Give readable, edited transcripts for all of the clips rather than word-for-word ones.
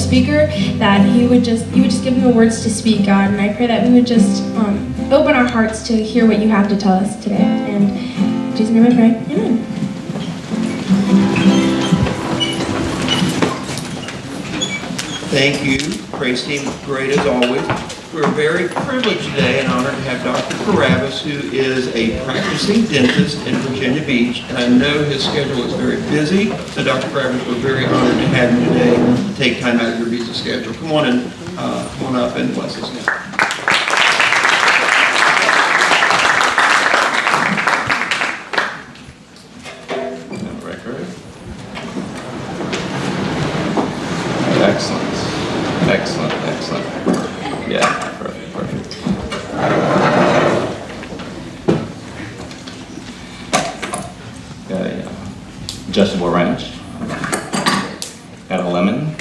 speaker, that you would just give him the words to speak, God. And I pray that we would just open our hearts to hear what you have to tell us today. And in Jesus' name I pray, amen. Thank you, praise team, great as always. We're very privileged today and honored to have Dr. Caravas, who is a practicing dentist in Virginia Beach, and I know his schedule is very busy. So Dr. Caravas, we're very honored to have you today to take time out of your busy schedule. Come on up and bless us now. Excellent. Excellent, excellent. Yeah, perfect, perfect. Got a adjustable wrench. Got a lemon.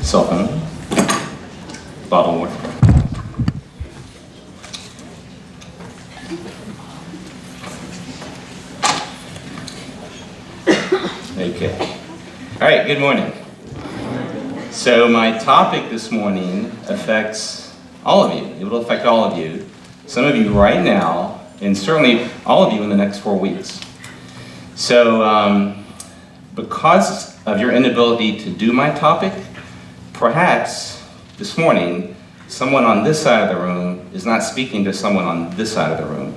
Cell phone. Bottle of water. Okay. All right, good morning. So my topic this morning affects all of you. It will affect all of you. Some of you right now, and certainly all of you in the next 4 weeks. So because of your inability to do my topic, perhaps this morning, someone on this side of the room is not speaking to someone on this side of the room.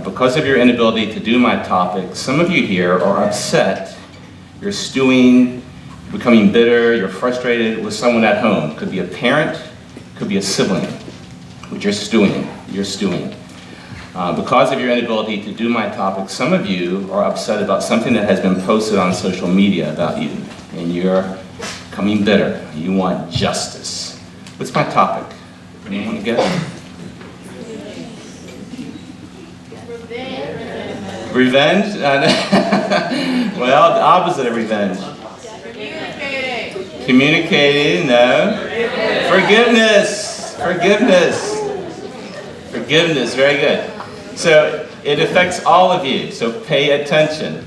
Because of your inability to do my topic, some of you here are upset. You're stewing, becoming bitter, you're frustrated with someone at home. Could be a parent, could be a sibling. But you're stewing. Because of your inability to do my topic, some of you are upset about something that has been posted on social media about you. And you're becoming bitter. You want justice. What's my topic? Anyone want to guess? Revenge? Well, the opposite of revenge. Communicating, no. Forgiveness, very good. So it affects all of you, so pay attention.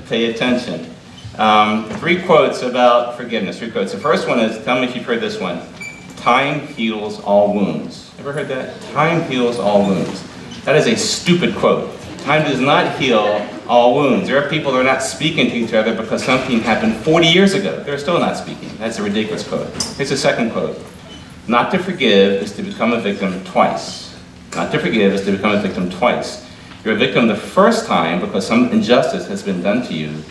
3 quotes about forgiveness, 3 quotes. The first one is, tell me if you've heard this one. Time heals all wounds. Ever heard that? Time heals all wounds. That is a stupid quote. Time does not heal all wounds. There are people that are not speaking to each other because something happened 40 years ago. They're still not speaking. That's a ridiculous quote. Here's the second quote. Not to forgive is to become a victim twice. Not to forgive is to become a victim twice. You're a victim the first time because some injustice has been done to you.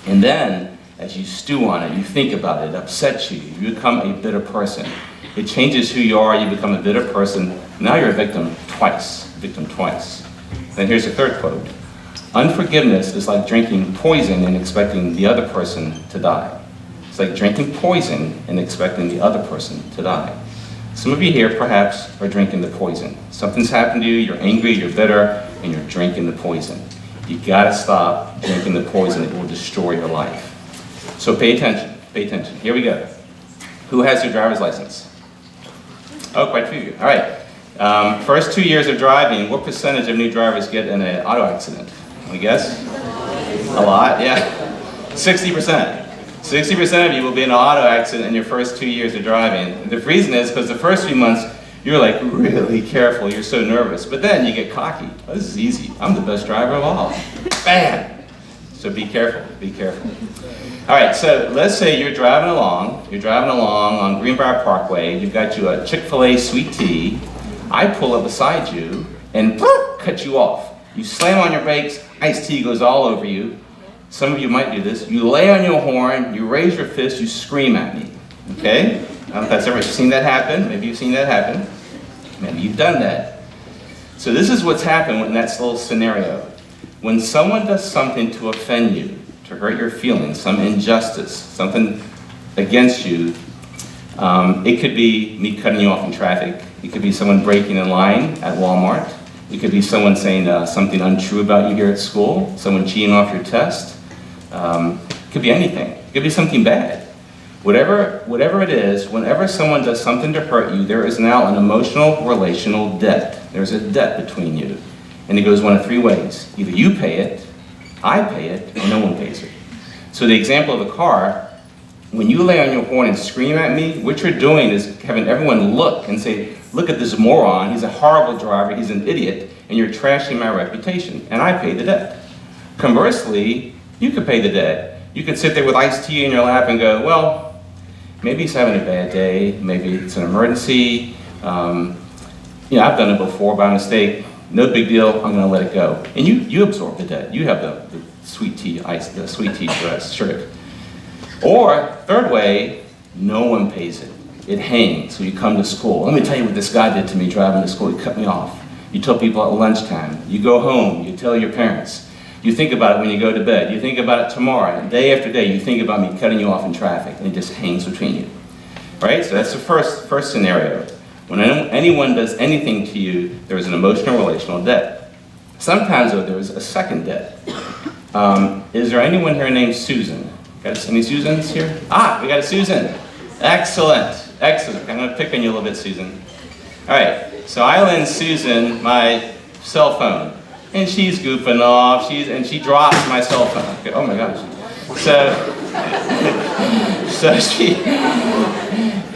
And then, as you stew on it, you think about it, it upsets you. You become a bitter person. It changes who you are. You become a bitter person. Now you're a victim twice. Then here's the third quote. Unforgiveness is like drinking poison and expecting the other person to die. It's like drinking poison and expecting the other person to die. Some of you here perhaps are drinking the poison. Something's happened to you, you're angry, you're bitter, and you're drinking the poison. You gotta stop drinking the poison. It will destroy your life. So pay attention. Here we go. Who has their driver's license? Oh, quite a few of you. All right. First 2 years of driving, what percentage of new drivers get in an auto accident? I guess? A lot, yeah. 60%. 60% of you will be in an auto accident in your first 2 years of driving. The reason is because the first few months, you're like really careful, you're so nervous. But then you get cocky. Oh, this is easy. I'm the best driver of all. Bam! So be careful. All right, so let's say you're driving along on Greenbrier Parkway, you've got you a Chick-fil-A sweet tea. I pull up beside you and cut you off. You slam on your brakes, iced tea goes all over you. Some of you might do this. You lay on your horn, you raise your fist, you scream at me. Okay? I don't know if that's ever seen that happen. Maybe you've seen that happen. Maybe you've done that. So this is what's happened in that little scenario. When someone does something to offend you, to hurt your feelings, some injustice, something against you, it could be me cutting you off in traffic. It could be someone breaking in line at Walmart. It could be someone saying something untrue about you here at school, someone cheating off your test. It could be anything. It could be something bad. Whatever it is, whenever someone does something to hurt you, there is now an emotional, relational debt. There's a debt between you. And it goes one of 3 ways. Either you pay it, I pay it, or no one pays it. So the example of the car, when you lay on your horn and scream at me, what you're doing is having everyone look and say, look at this moron, he's a horrible driver, he's an idiot, and you're trashing my reputation, and I pay the debt. Conversely, you could pay the debt. You could sit there with iced tea in your lap and go, well, maybe he's having a bad day, maybe it's an emergency, I've done it before by mistake, no big deal, I'm gonna let it go. And you absorb the debt. You have the sweet tea sugar. Or, third way, no one pays it. It hangs, so you come to school. Let me tell you what this guy did to me driving to school. He cut me off. You tell people at lunchtime. You go home, you tell your parents. You think about it when you go to bed. You think about it tomorrow. And day after day, you think about me cutting you off in traffic, and it just hangs between you. Right? So that's the first scenario. When anyone does anything to you, there is an emotional relational debt. Sometimes, though, there is a second debt. Is there anyone here named Susan? Got any Susans here? Ah, we got a Susan. Excellent. Excellent. I'm going to pick on you a little bit, Susan. All right. So I lend Susan my cell phone, and she's goofing off. And she drops my cell phone. Okay, oh my gosh. So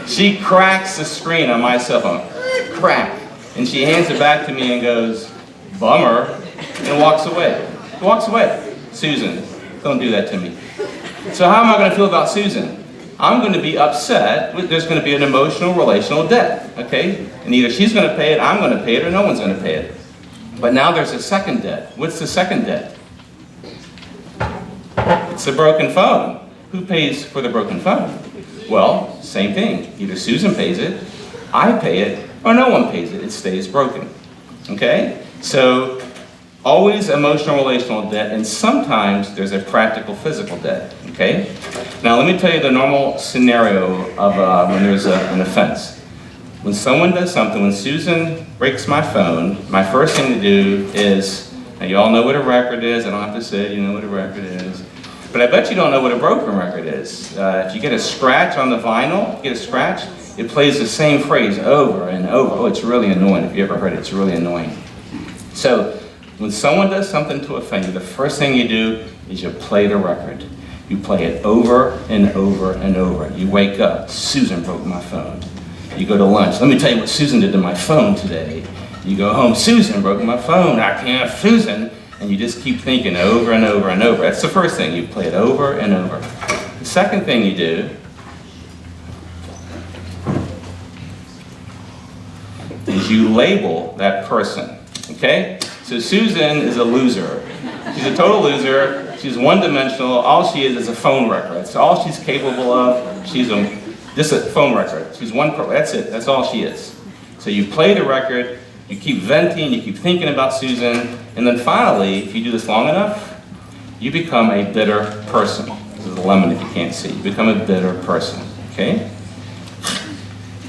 she cracks the screen on my cell phone. Crack. And she hands it back to me and goes, bummer, and walks away. Walks away. Susan, don't do that to me. So how am I going to feel about Susan? I'm going to be upset. There's going to be an emotional, relational debt, okay? And either she's going to pay it, I'm going to pay it, or no one's going to pay it. But now there's a second debt. What's the second debt? It's the broken phone. Who pays for the broken phone? Well, same thing. Either Susan pays it, I pay it, or no one pays it. It stays broken, okay? So always emotional relational debt, and sometimes there's a practical physical debt, okay? Now let me tell you the normal scenario of when there's an offense. When someone does something, when Susan breaks my phone, my first thing to do is, now you all know what a record is, I don't have to say it, you know what a record is. But I bet you don't know what a broken record is. If you get a scratch on the vinyl, it plays the same phrase over and over. Oh, it's really annoying. If you ever heard it, it's really annoying. So, when someone does something to offend you, the first thing you do is you play the record. You play it over and over and over. You wake up, Susan broke my phone. You go to lunch, let me tell you what Susan did to my phone today. You go home, Susan broke my phone, I can't have Susan. And you just keep thinking over and over and over. That's the first thing, you play it over and over. The second thing you do is you label that person, okay? So Susan is a loser. She's a total loser. She's one-dimensional. All she is a phone record. That's all she's capable of. She's just a phone record. She's that's it. That's all she is. So you play the record, you keep venting, you keep thinking about Susan, and then finally, if you do this long enough, you become a bitter person. This is a lemon if you can't see. You become a bitter person, okay?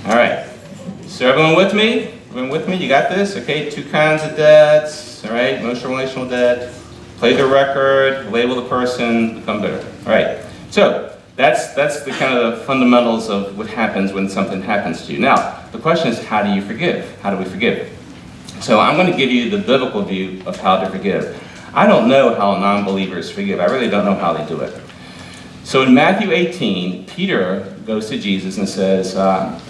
All right. So everyone with me? Everyone with me? You got this? Okay, two kinds of debts, all right? Emotional, relational debt. Play the record, label the person, become bitter. All right. So that's the kind of the fundamentals of what happens when something happens to you. Now, the question is, how do you forgive? How do we forgive? So I'm going to give you the biblical view of how to forgive. I don't know how non-believers forgive. I really don't know how they do it. So in Matthew 18, Peter goes to Jesus and says,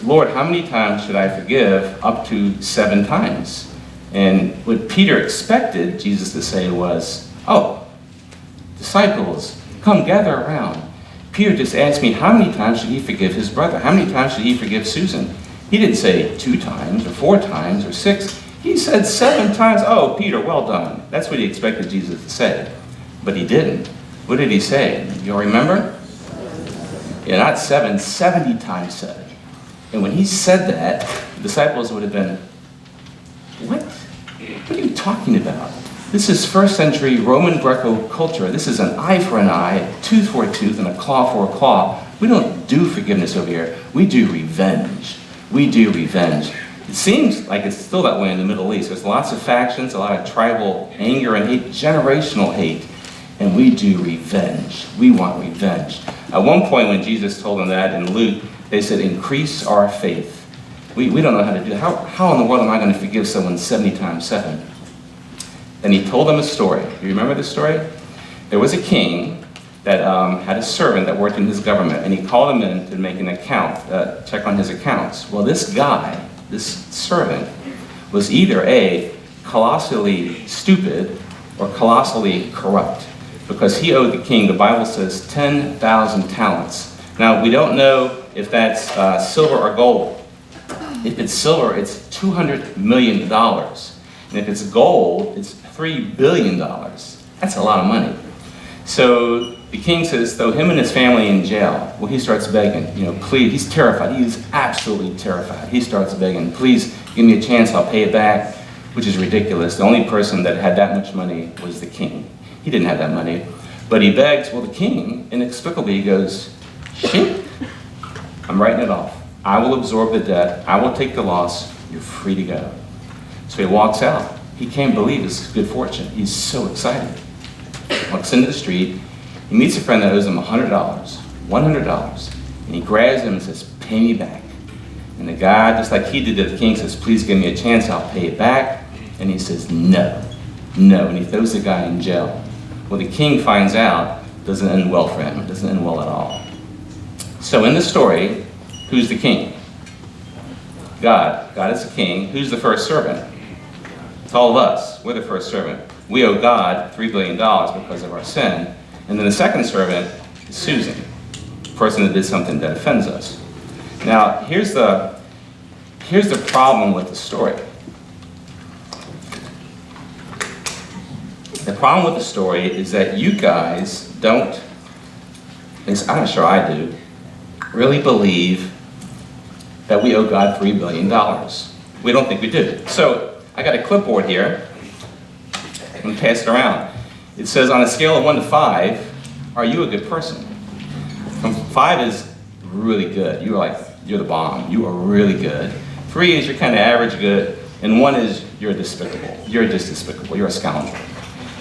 Lord, how many times should I forgive? Up to 7 times. And what Peter expected Jesus to say was, oh, disciples, come gather around. Peter just asked me how many times should he forgive his brother? How many times should he forgive Susan? He didn't say 2 times or 4 times or 6. He said 7 times. Oh, Peter, well done. That's what he expected Jesus to say. But he didn't. What did he say? You'll remember? Yeah, not 7, 70 times 7. And when he said that, the disciples would have been, what? What are you talking about? This is first century Roman Greco culture. This is an eye for an eye, a tooth for a tooth, and a claw for a claw. We don't do forgiveness over here. We do revenge. We do revenge. It seems like it's still that way in the Middle East. There's lots of factions, a lot of tribal anger and hate, generational hate, and we do revenge. We want revenge. At one point when Jesus told them that in Luke, they said, increase our faith. We don't know how to do that. How in the world am I going to forgive someone 70 times 7? And he told them a story. Do you remember this story? There was a king that had a servant that worked in his government, and he called him in to make an account, check on his accounts. Well, this guy, this servant, was either A, colossally stupid or colossally corrupt, because he owed the king, the Bible says, 10,000 talents. Now, we don't know if that's silver or gold. If it's silver, it's $200 million. And if it's gold, it's $3 billion. That's a lot of money. So the king says, throw him and his family in jail. Well, he starts begging, please, he's terrified. He's absolutely terrified. He starts begging, please give me a chance, I'll pay it back, which is ridiculous. The only person that had that much money was the king. He didn't have that money, but he begs. Well, the king, inexplicably, goes, shit, I'm writing it off. I will absorb the debt. I will take the loss. You're free to go. So he walks out. He can't believe his good fortune. He's so excited. Walks into the street. He meets a friend that owes him $100, $100, and he grabs him and says, pay me back. And the guy, just like he did to the king, says, please give me a chance, I'll pay it back. And he says, no, no, and he throws the guy in jail. Well, the king finds out, doesn't end well for him. It doesn't end well at all. So in the story, who's the king? God. God is the king. Who's the first servant? It's all of us. We're the first servant. We owe God $3 billion because of our sin. And then the second servant is Susan, the person that did something that offends us. Now, here's the problem with the story. The problem with the story is that you guys don't, at least I'm sure I do, really believe that we owe God $3 billion. We don't think we do. So I got a clipboard here. I'm going to pass it around. It says on a scale of 1 to 5, are you a good person? 5 is really good. You're the bomb. You are really good. 3 is you're kind of average good. And 1 is you're despicable. You're just despicable. You're a scoundrel.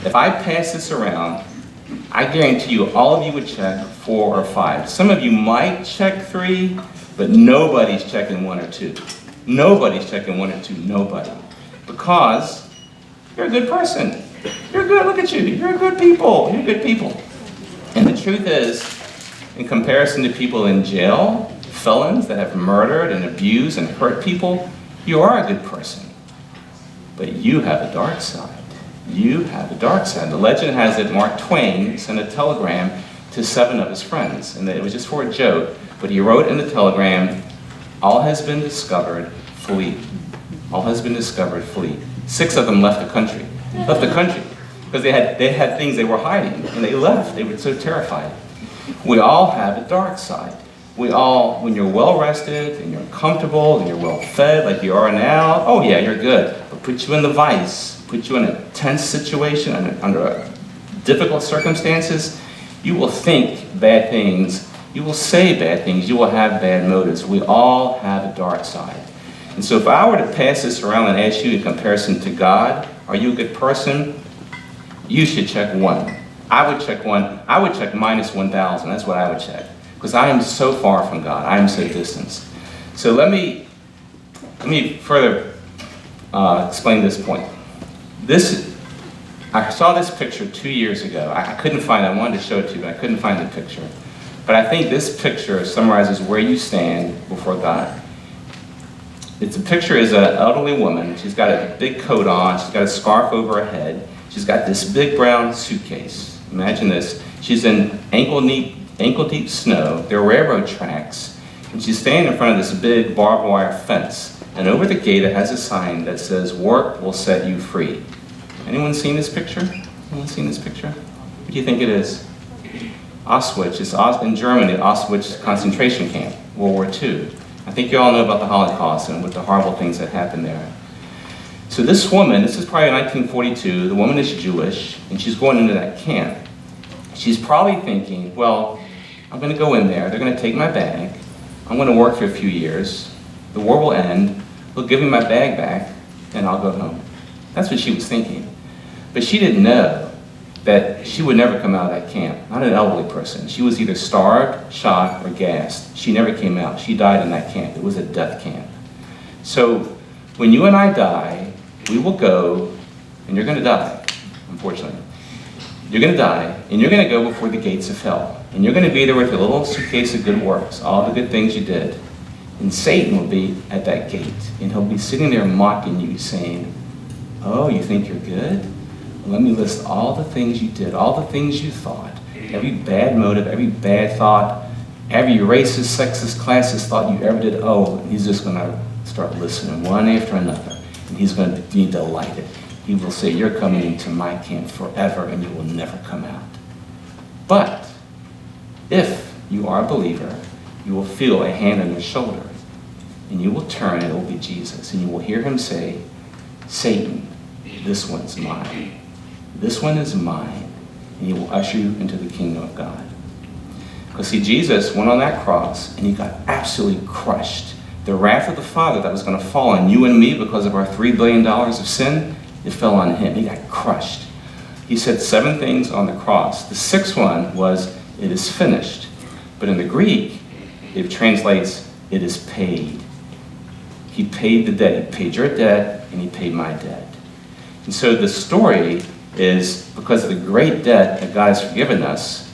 If I pass this around, I guarantee you all of you would check 4 or 5. Some of you might check 3, but nobody's checking 1 or 2. Nobody's checking 1 or 2. Nobody. Because you're a good person. You're good. Look at you. You're good people. You're good people. And the truth is, in comparison to people in jail, felons that have murdered and abused and hurt people, you are a good person. But you have a dark side. You have a dark side. The legend has it Mark Twain sent a telegram to 7 of his friends, and it was just for a joke, but he wrote in the telegram, all has been discovered, flee. All has been discovered, flee. 6 of them left the country. Left the country because they had things they were hiding, and they left. They were so terrified. We all have a dark side. We all, when you're well rested and you're comfortable and you're well fed like you are now, oh yeah, you're good. But put you in the vice, put you in a tense situation under difficult circumstances, you will think bad things, you will say bad things, you will have bad motives. We all have a dark side. And so if I were to pass this around and ask you in comparison to God, are you a good person? You should check 1. I would check 1. I would check minus 1,000. That's what I would check. Because I am so far from God. I am so distant. So let me further explain this point. I saw this picture 2 years ago. I couldn't find it. I wanted to show it to you, but I couldn't find the picture. But I think this picture summarizes where you stand before God. The picture is an elderly woman. She's got a big coat on. She's got a scarf over her head. She's got this big brown suitcase. Imagine this. She's in ankle-deep snow. There are railroad tracks. And she's standing in front of this big barbed wire fence. And over the gate it has a sign that says, "Work will set you free." Anyone seen this picture? Anyone seen this picture? What do you think it is? Auschwitz. It's in Germany, Auschwitz concentration camp, World War II. I think you all know about the Holocaust and what the horrible things that happened there. So this woman, this is probably 1942, the woman is Jewish, and she's going into that camp. She's probably thinking, well, I'm going to go in there, they're going to take my bag, I'm going to work for a few years, the war will end, they'll give me my bag back, and I'll go home. That's what she was thinking. But she didn't know that she would never come out of that camp, not an elderly person. She was either starved, shot, or gassed. She never came out. She died in that camp. It was a death camp. So when you and I die, we will go, and you're going to die, unfortunately. You're going to die, and you're going to go before the gates of hell. And you're going to be there with your little suitcase of good works, all the good things you did. And Satan will be at that gate, and he'll be sitting there mocking you, saying, oh, you think you're good? Well, let me list all the things you did, all the things you thought, every bad motive, every bad thought, every racist, sexist, classist thought you ever did. Oh, he's just going to start listening one after another, and he's going to be delighted. He will say, you're coming into my camp forever, and you will never come out. But if you are a believer, you will feel a hand on your shoulder, and you will turn, and it will be Jesus, and you will hear him say, Satan, this one's mine. This one is mine, and he will usher you into the kingdom of God. Because see, Jesus went on that cross, and he got absolutely crushed. The wrath of the Father that was going to fall on you and me because of our $3 billion of sin, it fell on him. He got crushed. He said 7 things on the cross. The 6th one was, it is finished. But in the Greek, it translates, it is paid. He paid the debt. He paid your debt, and he paid my debt. And so the story is, because of the great debt that God has forgiven us,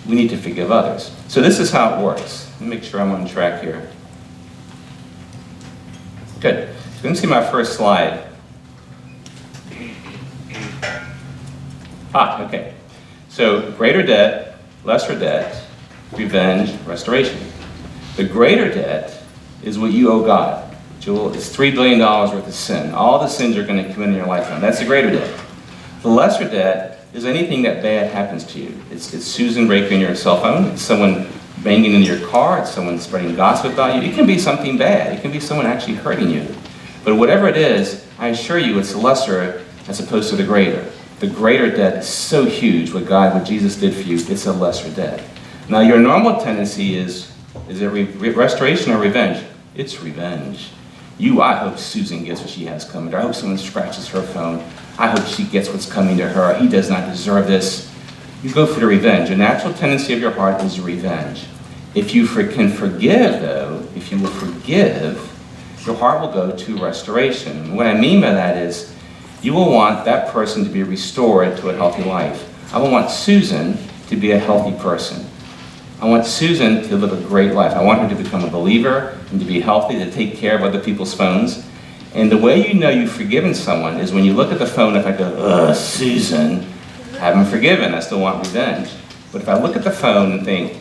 we need to forgive others. So this is how it works. Let me make sure I'm on track here. Good. So you can see my first slide. Okay. So greater debt, lesser debt, revenge, restoration. The greater debt is what you owe God. It's $3 billion worth of sin. All the sins you're going to commit in your lifetime. That's the greater debt. The lesser debt is anything that bad happens to you. It's Susan breaking your cell phone. It's someone banging into your car. It's someone spreading gossip about you. It can be something bad. It can be someone actually hurting you. But whatever it is, I assure you it's lesser as opposed to the greater. The greater debt is so huge, what Jesus did for you, it's a lesser debt. Now your normal tendency is it restoration or revenge? It's revenge. I hope Susan gets what she has coming to her. I hope someone scratches her phone. I hope she gets what's coming to her. He does not deserve this. You go for the revenge. A natural tendency of your heart is revenge. If you can forgive, though, if you will forgive, your heart will go to restoration. And what I mean by that is, you will want that person to be restored to a healthy life. I will want Susan to be a healthy person. I want Susan to live a great life. I want her to become a believer and to be healthy, to take care of other people's phones. And the way you know you've forgiven someone is when you look at the phone, if I go, Susan, I haven't forgiven, I still want revenge. But if I look at the phone and think,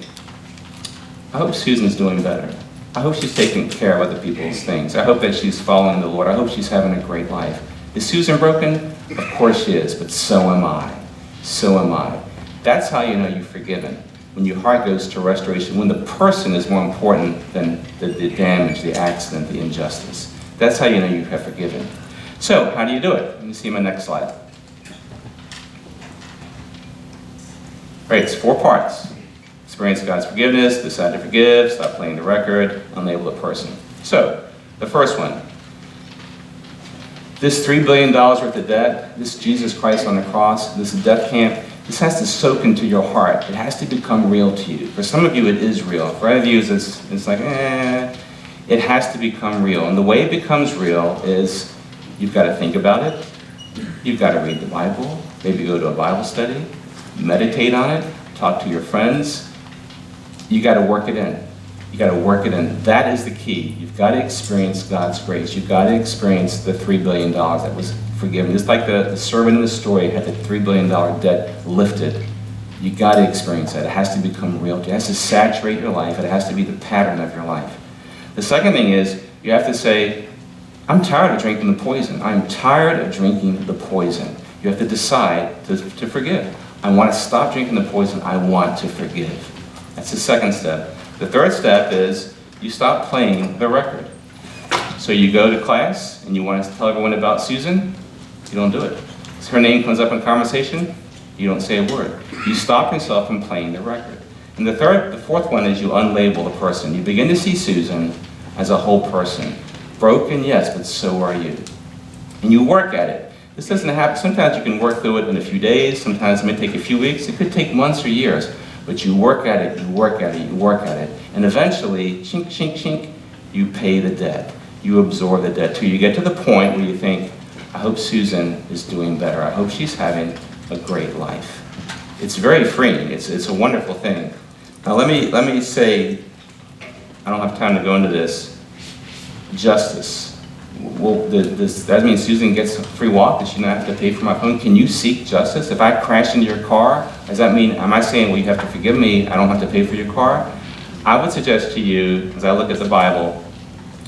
I hope Susan's doing better. I hope she's taking care of other people's things. I hope that she's following the Lord. I hope she's having a great life. Is Susan broken? Of course she is, but so am I. So am I. That's how you know you've forgiven. When your heart goes to restoration, when the person is more important than the damage, the accident, the injustice. That's how you know you have forgiven. So, how do you do it? Let me see my next slide. All right, it's 4 parts. Experience God's forgiveness, decide to forgive, stop playing the record, unlabel the person. So, the first one. This $3 billion worth of debt, this Jesus Christ on the cross, this death camp, this has to soak into your heart. It has to become real to you. For some of you, it is real. For other of you, it's like, It has to become real. And the way it becomes real is you've got to think about it. You've got to read the Bible. Maybe go to a Bible study. Meditate on it. Talk to your friends. You got to work it in. You got to work it in. That is the key. You've got to experience God's grace. You've got to experience the $3 billion that was forgiven. Just like the servant in the story had the $3 billion debt lifted. You got to experience that. It has to become real. It has to saturate your life. It has to be the pattern of your life. The second thing is you have to say, I'm tired of drinking the poison. I'm tired of drinking the poison. You have to decide to forgive. I want to stop drinking the poison. I want to forgive. That's the second step. The third step is you stop playing the record. So you go to class and you want to tell everyone about Susan, you don't do it. So her name comes up in conversation, you don't say a word. You stop yourself from playing the record. And the fourth one is you unlabel the person. You begin to see Susan as a whole person. Broken, yes, but so are you. And you work at it. This doesn't happen. Sometimes you can work through it in a few days. Sometimes it may take a few weeks. It could take months or years. But you work at it, you work at it, you work at it. And eventually, chink, chink, chink, you pay the debt. You absorb the debt too. You get to the point where you think, I hope Susan is doing better. I hope she's having a great life. it's very freeing. It's a wonderful thing. Now let me say, I don't have time to go into this, justice. Well, that means Susan gets a free walk, that she not have to pay for my phone. Can you seek justice? If I crash into your car, does that mean, am I saying, well, you have to forgive me, I don't have to pay for your car? I would suggest to you, as I look at the Bible,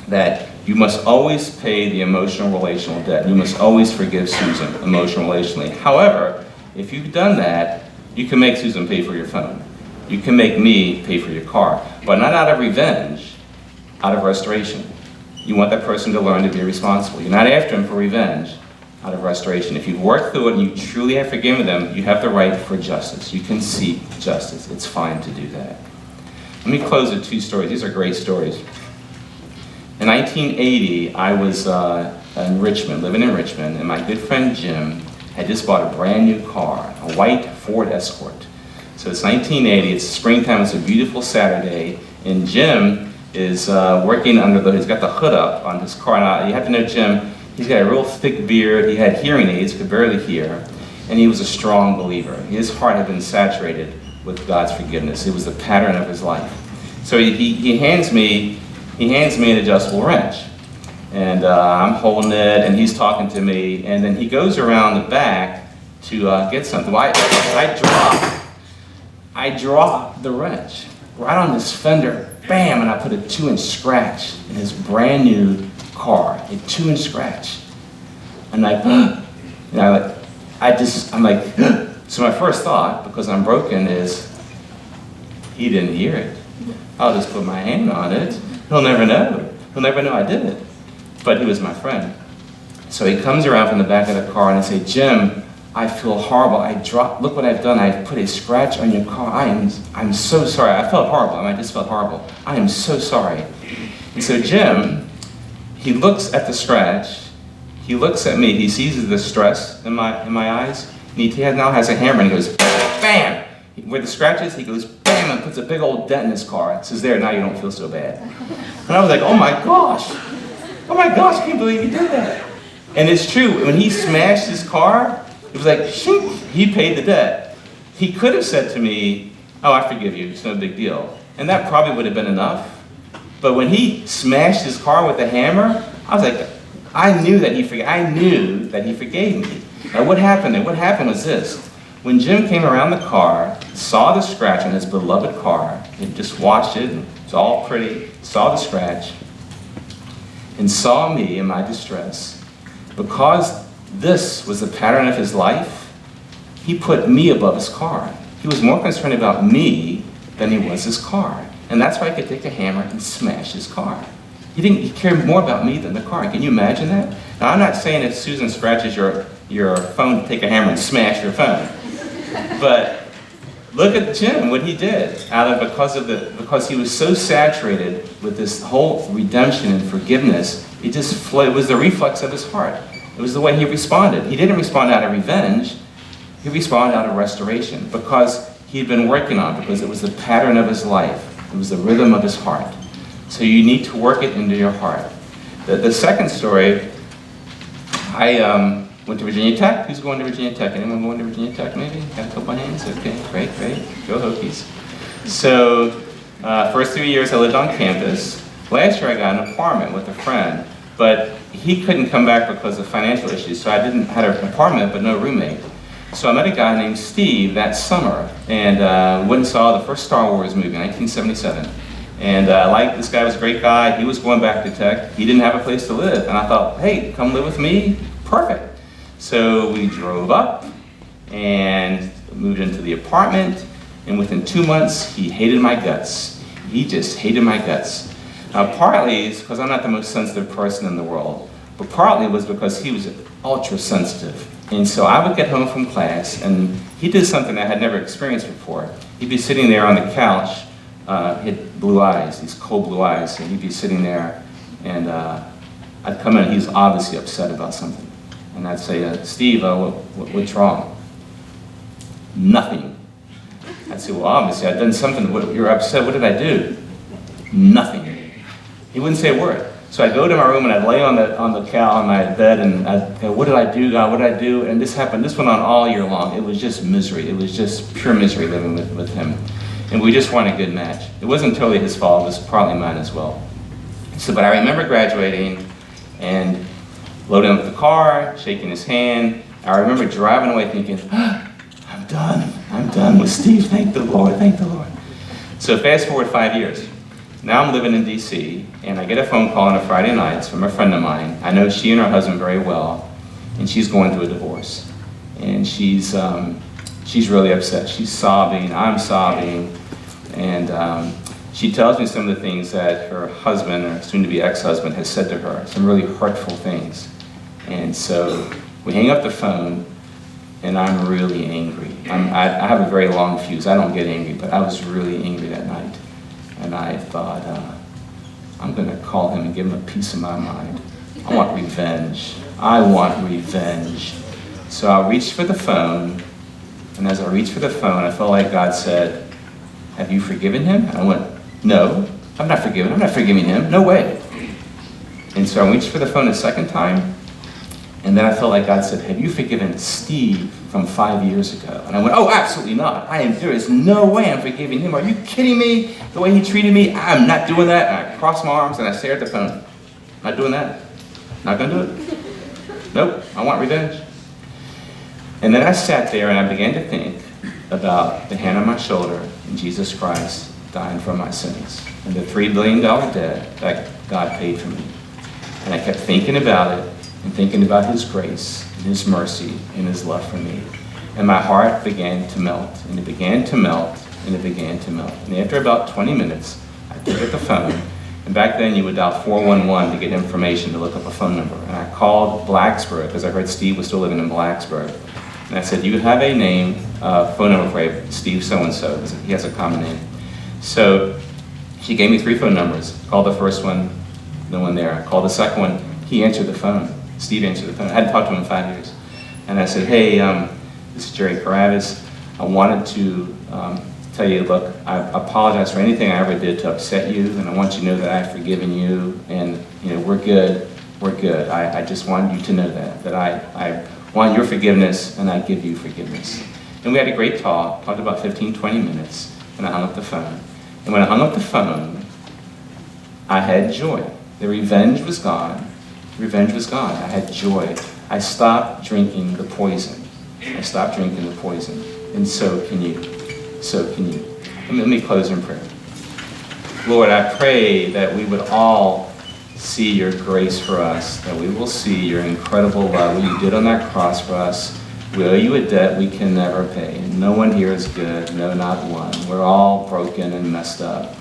that you must always pay the emotional relational debt. You must always forgive Susan emotional relationally. However, if you've done that, you can make Susan pay for your phone. You can make me pay for your car, but not out of revenge, out of restoration. You want that person to learn to be responsible. You're not after him for revenge, out of restoration. If you've worked through it and you truly have forgiven them, you have the right for justice. You can seek justice. It's fine to do that. Let me close with 2 stories. These are great stories. In 1980, I was in Richmond, living in Richmond, and my good friend Jim had just bought a brand new car, a white Ford Escort. So it's 1980, it's springtime, it's a beautiful Saturday, and Jim is working he's got the hood up on his car. Now, you have to know Jim, he's got a real thick beard, he had hearing aids, could barely hear, and he was a strong believer. His heart had been saturated with God's forgiveness. It was the pattern of his life. So he hands me an adjustable wrench, and I'm holding it, and he's talking to me, and then he goes around the back to get something. Well, I dropped the wrench right on this fender, bam, and I put a 2-inch scratch in his brand new car, a 2-inch scratch. And I'm like, so my first thought, because I'm broken, is he didn't hear it. I'll just put my hand on it. He'll never know. He'll never know I did it. But he was my friend. So he comes around from the back of the car and I say, Jim, I feel horrible. Look what I've done. I've put a scratch on your car. I'm so sorry. I felt horrible. I just felt horrible. I am so sorry. And so Jim, he looks at the scratch. He looks at me. He sees the distress in my eyes. And he now has a hammer and he goes, bam! Where the scratch is, he goes, bam, and puts a big old dent in his car. It says, there, now you don't feel so bad. And I was like, oh my gosh, I can't believe he did that. And it's true, when he smashed his car, it was like, shink, he paid the debt. He could have said to me, oh, I forgive you, it's no big deal. And that probably would have been enough. But when he smashed his car with a hammer, I was like, I knew that he forgave me. Now what happened there? What happened was this. When Jim came around the car, saw the scratch on his beloved car, he just watched it, and it's all pretty, saw the scratch, and saw me in my distress, because this was the pattern of his life, he put me above his car. He was more concerned about me than he was his car. And that's why I could take a hammer and smash his car. He cared more about me than the car. Can you imagine that? Now, I'm not saying if Susan scratches your phone, to take a hammer and smash your phone. But look at Jim, what he did, because he was so saturated with this whole redemption and forgiveness, it was the reflex of his heart. It was the way he responded. He didn't respond out of revenge, he responded out of restoration, because he had been working on it, because it was the pattern of his life. It was the rhythm of his heart. So you need to work it into your heart. The second story, I went to Virginia Tech. Who's going to Virginia Tech? Anyone going to Virginia Tech maybe? Got a couple of hands? Okay, great. Go Hokies. So, first 3 years I lived on campus. Last year I got an apartment with a friend, but he couldn't come back because of financial issues, so I had an apartment but no roommate. So I met a guy named Steve that summer, and went and saw the first Star Wars movie in 1977. And this guy was a great guy. He was going back to Tech. He didn't have a place to live, and I thought, hey, come live with me. Perfect. So we drove up and moved into the apartment, and within 2 months, he hated my guts. He just hated my guts. Now, partly it's because I'm not the most sensitive person in the world, but partly it was because he was ultra sensitive. And so I would get home from class, and he did something I had never experienced before. He'd be sitting there on the couch, he had blue eyes, these cold blue eyes, and he'd be sitting there, and I'd come in, and he's obviously upset about something. And I'd say, Steve, what's wrong? Nothing. I'd say, well, obviously, I've done something. You're upset. What did I do? Nothing. He wouldn't say a word. So I'd go to my room and I'd lay on the couch on my bed and I'd go, what did I do, God? What did I do? And this happened. This went on all year long. It was just misery. It was just pure misery living with him. And we just weren't a good match. It wasn't totally his fault. It was partly mine as well. So, but I remember graduating and loading up the car, shaking his hand. I remember driving away thinking, I'm done with Steve. Thank the Lord. Thank the Lord. So fast forward 5 years. Now I'm living in DC, and I get a phone call on a Friday night from a friend of mine. I know she and her husband very well, and she's going through a divorce. And she's really upset. She's sobbing, I'm sobbing, and she tells me some of the things that her husband, or soon-to-be ex-husband, has said to her, some really hurtful things. And so we hang up the phone, and I'm really angry. I have a very long fuse. I don't get angry, but I was really angry that night. And I thought, I'm going to call him and give him a piece of my mind. I want revenge. I want revenge. So I reached for the phone, and as I reached for the phone, I felt like God said, have you forgiven him? And I went, no, I'm not forgiven. I'm not forgiving him. No way. And so I reached for the phone a second time, and then I felt like God said, have you forgiven Steve from 5 years ago? And I went, oh, absolutely not. There is no way I'm forgiving him. Are you kidding me? The way he treated me, I'm not doing that. And I crossed my arms and I stared at the phone. Not doing that. Not going to do it. Nope, I want revenge. And then I sat there and I began to think about the hand on my shoulder and Jesus Christ dying for my sins and the $3 billion debt that God paid for me. And I kept thinking about it and thinking about his grace and his mercy and his love for me. And my heart began to melt, and it began to melt, and it began to melt. And after about 20 minutes, I took up the phone, and back then you would dial 411 to get information to look up a phone number. And I called Blacksburg, because I heard Steve was still living in Blacksburg. And I said, you have a name, phone number for Steve so-and-so, because he has a common name. So she gave me 3 phone numbers. Called the first one, no one there. I called the second one, he answered the phone. Steve answered the phone. I hadn't talked to him in 5 years. And I said, hey, this is Jerry Caravas. I wanted to tell you, look, I apologize for anything I ever did to upset you, and I want you to know that I've forgiven you, and we're good, we're good. I just wanted you to know that I want your forgiveness, and I give you forgiveness. And we had a great talked about 15, 20 minutes, and I hung up the phone. And when I hung up the phone, I had joy. The revenge was gone. Revenge was gone. I had joy. I stopped drinking the poison. I stopped drinking the poison. And so can you. So can you. Let me close in prayer. Lord, I pray that we would all see your grace for us, that we will see your incredible love, what you did on that cross for us. We owe you a debt we can never pay. No one here is good, no, not one. We're all broken and messed up.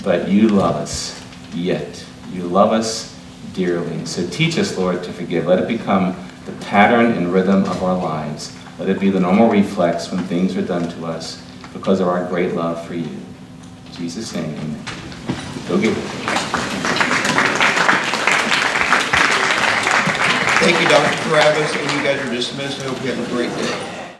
But you love us yet. You love us dearly. So teach us, Lord, to forgive. Let it become the pattern and rhythm of our lives. Let it be the normal reflex when things are done to us because of our great love for you. In Jesus' name, amen. Go get it. Thank you, Dr. Caravas, and you guys are dismissed. I hope you have a great day.